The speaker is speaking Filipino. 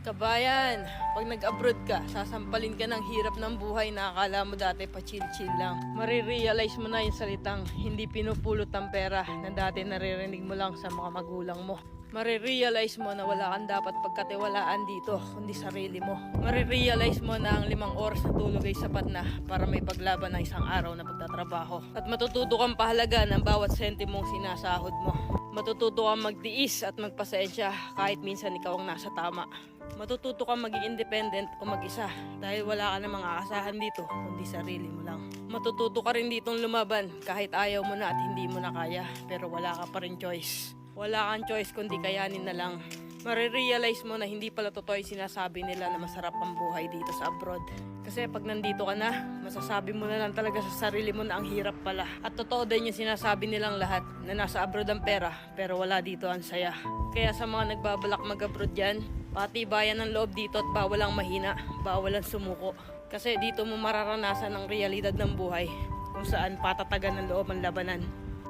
Kabayan, pag nag-abroad ka, sasampalin ka ng hirap ng buhay na akala mo dati pa chill-chill lang. Marirealize mo na yung salitang hindi pinupulot ang pera na dati naririnig mo lang sa mga magulang mo. Marirealize mo na wala kang dapat pagkatiwalaan dito, kundi sarili mo. Marirealize mo na ang 5 oras na tulog ay sapat na para may paglaban ng isang araw na pagtatrabaho. At matututo kang pahalaga ng bawat sentimong sinasahod mo. Matututo kang magtiis at magpasensya kahit minsan ikaw ang nasa tama. Matututo kang maging independent o mag-isa dahil wala ka namang aasahan dito kundi sarili mo lang. Matututo ka rin ditong lumaban kahit ayaw mo na at hindi mo na kaya pero wala ka pa rin choice. Wala kang choice kundi kayanin na lang. Marirealize mo na hindi pala totoo yung sinasabi nila na masarap ang buhay dito sa abroad. Kasi pag nandito ka na, masasabi mo na lang talaga sa sarili mo na ang hirap pala. At totoo din yung sinasabi nilang lahat na nasa abroad ang pera pero wala dito ang saya. Kaya sa mga nagbabalak mag-abroad dyan, patibayan ng loob dito at bawal ang mahina, bawal ang sumuko. Kasi dito mo mararanasan ang realidad ng buhay kung saan patatagan ng loob ang labanan.